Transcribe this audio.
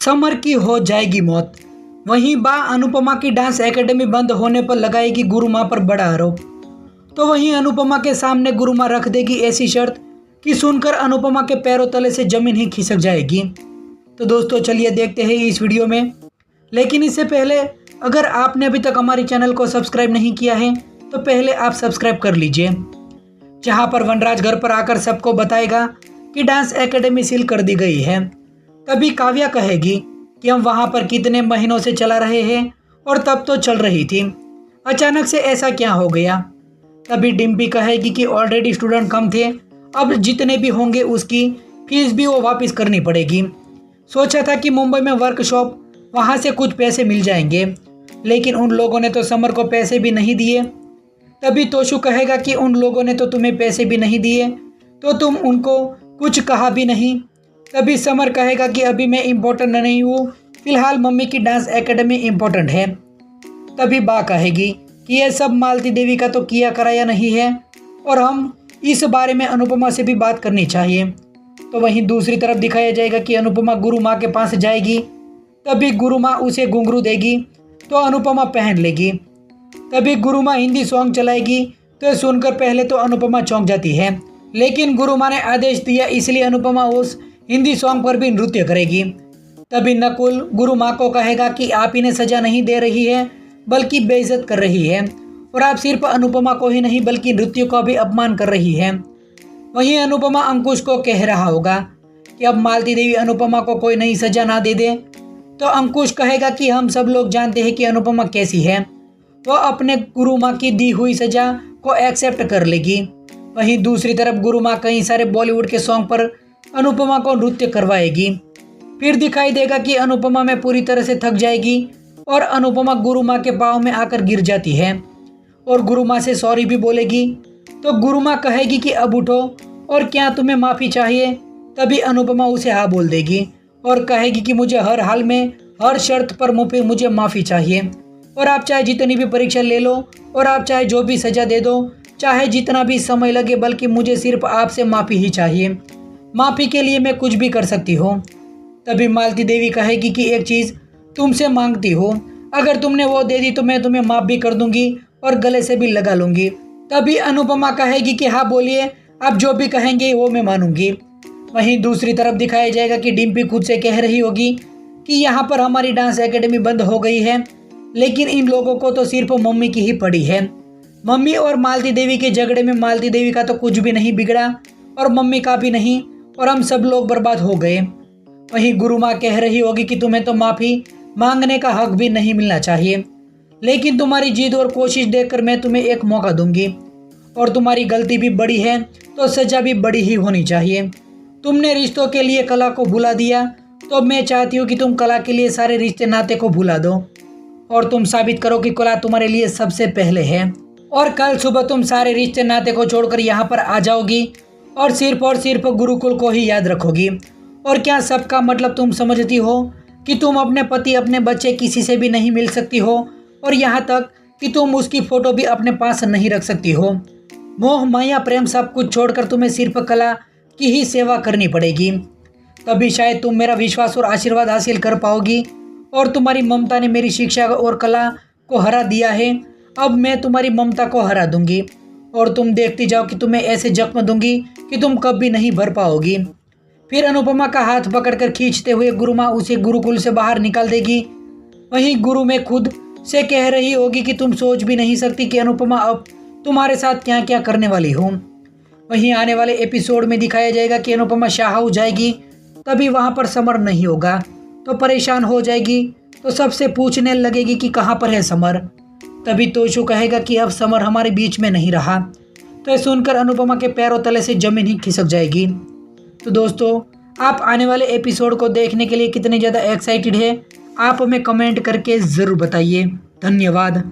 Summer की हो जाएगी मौत। वहीं बा अनुपमा की डांस एकेडमी बंद होने पर लगाएगी गुरुमा पर बड़ा आरोप। तो वहीं अनुपमा के सामने गुरुमा रख देगी ऐसी शर्त कि सुनकर अनुपमा के पैरों तले से जमीन ही खिसक जाएगी। तो दोस्तों चलिए देखते हैं इस वीडियो में। लेकिन इससे पहले अगर आपने अभी तक हमारे चैनल को सब्सक्राइब नहीं किया है तो पहले आप सब्सक्राइब कर लीजिए। जहां पर वनराज घर पर आकर सबको बताएगा कि डांस एकेडमी सील कर दी गई है। तभी काव्या कहेगी कि हम वहां पर कितने महीनों से चला रहे हैं और तब तो चल रही थी, अचानक से ऐसा क्या हो गया। तभी डिम्पी कहेगी कि ऑलरेडी स्टूडेंट कम थे, अब जितने भी होंगे उसकी फीस भी वो वापस करनी पड़ेगी। सोचा था कि मुंबई में वर्कशॉप, वहाँ से कुछ पैसे मिल जाएंगे, लेकिन उन लोगों ने तो समर को पैसे भी नहीं दिए। तभी तोशु कहेगा कि उन लोगों ने तो तुम्हें पैसे भी नहीं दिए तो तुम उनको कुछ कहा भी नहीं। तभी समर कहेगा कि अभी मैं इम्पोर्टेंट नहीं हूँ, फिलहाल मम्मी की डांस एकेडमी इम्पोर्टेंट है। तभी बा कहेगी कि यह सब मालती देवी का तो किया कराया नहीं है और हम इस बारे में अनुपमा से भी बात करनी चाहिए। तो वहीं दूसरी तरफ दिखाया जाएगा कि अनुपमा गुरु माँ के पास जाएगी। तभी गुरु माँ उसे घुंघरू देगी तो अनुपमा पहन लेगी। तभी गुरु माँ हिंदी सॉन्ग चलाएगी तो सुनकर पहले तो अनुपमा चौंक जाती है, लेकिन गुरु माँ ने आदेश दिया इसलिए अनुपमा उस हिंदी सॉन्ग पर भी नृत्य करेगी। तभी नकुल गुरु माँ को कहेगा कि आप इन्हें सजा नहीं दे रही है बल्कि बेइज्जत कर रही है और आप सिर्फ अनुपमा को ही नहीं बल्कि नृत्य का भी अपमान कर रही है। वहीं अनुपमा अंकुश को कह रहा होगा कि अब मालती देवी अनुपमा को कोई नई सजा ना दे दे। तो अंकुश कहेगा कि हम सब लोग जानते हैं कि अनुपमा कैसी है, वह अपने गुरु माँ की दी हुई सजा को एक्सेप्ट कर लेगी। वहीं दूसरी तरफ गुरु माँ कई सारे बॉलीवुड के सॉन्ग पर अनुपमा को नृत्य करवाएगी। फिर दिखाई देगा कि अनुपमा में पूरी तरह से थक जाएगी और अनुपमा गुरु माँ के पाँव में आकर गिर जाती है और गुरु माँ से सॉरी भी बोलेगी। तो गुरु माँ कहेगी कि अब उठो और क्या तुम्हें माफ़ी चाहिए। तभी अनुपमा उसे हाँ बोल देगी और कहेगी कि मुझे हर हाल में हर शर्त पर मुझे माफ़ी चाहिए और आप चाहे जितनी भी परीक्षा ले लो और आप चाहे जो भी सज़ा दे दो, चाहे जितना भी समय लगे, बल्कि मुझे सिर्फ आपसे माफ़ी ही चाहिए। माफ़ी के लिए मैं कुछ भी कर सकती हूँ। तभी मालती देवी कहेगी कि एक चीज़ तुमसे मांगती हूँ, अगर तुमने वो दे दी तो मैं तुम्हें माफ़ भी कर दूंगी और गले से भी लगा लूंगी। तभी अनुपमा कहेगी कि हाँ बोलिए, आप जो भी कहेंगे वो मैं मानूंगी। वहीं दूसरी तरफ दिखाया जाएगा कि डिम्पी खुद से कह रही होगी कि यहाँ पर हमारी डांस एकेडमी बंद हो गई है, लेकिन इन लोगों को तो सिर्फ मम्मी की ही पड़ी है। मम्मी और मालती देवी के झगड़े में मालती देवी का तो कुछ भी नहीं बिगड़ा और मम्मी का भी नहीं, और हम सब लोग बर्बाद हो गए। वहीं गुरु माँ कह रही होगी कि तुम्हें तो माफ़ी मांगने का हक भी नहीं मिलना चाहिए, लेकिन तुम्हारी जिद और कोशिश देखकर मैं तुम्हें एक मौका दूंगी और तुम्हारी गलती भी बड़ी है तो सज़ा भी बड़ी ही होनी चाहिए। तुमने रिश्तों के लिए कला को भुला दिया, तो मैं चाहती हूँ कि तुम कला के लिए सारे रिश्ते नाते को भुला दो और तुम साबित करो कि कला तुम्हारे लिए सबसे पहले है। और कल सुबह तुम सारे रिश्ते नाते को छोड़कर यहाँ पर आ जाओगी और सिर्फ गुरुकुल को ही याद रखोगी। और क्या सबका मतलब तुम समझती हो कि तुम अपने पति, अपने बच्चे किसी से भी नहीं मिल सकती हो, और यहाँ तक कि तुम उसकी फ़ोटो भी अपने पास नहीं रख सकती हो। मोह माया प्रेम सब कुछ छोड़कर तुम्हें सिर्फ कला की ही सेवा करनी पड़ेगी, तभी शायद तुम मेरा विश्वास और आशीर्वाद हासिल कर पाओगी। और तुम्हारी ममता ने मेरी शिक्षा और कला को हरा दिया है, अब मैं तुम्हारी ममता को हरा दूंगी और तुम देखती जाओ कि तुम्हें ऐसे जख्म दूंगी कि तुम कभी नहीं भर पाओगी। फिर अनुपमा का हाथ पकड़कर खींचते हुए गुरु माँ उसे गुरुकुल से बाहर निकाल देगी। वहीं गुरु में खुद से कह रही होगी कि तुम सोच भी नहीं सकती कि अनुपमा अब तुम्हारे साथ क्या क्या करने वाली हूँ। वहीं आने वाले एपिसोड में दिखाया जाएगा कि अनुपमा शाह हो जाएगी, तभी वहाँ पर समर नहीं होगा तो परेशान हो जाएगी, तो सबसे पूछने लगेगी कि कहाँ पर है समर। तभी तोशु कहेगा कि अब समर हमारे बीच में नहीं रहा। तो ये सुनकर अनुपमा के पैरों तले से जमीन ही खिसक जाएगी। तो दोस्तों, आप आने वाले एपिसोड को देखने के लिए कितने ज़्यादा एक्साइटेड है, आप हमें कमेंट करके ज़रूर बताइए। धन्यवाद।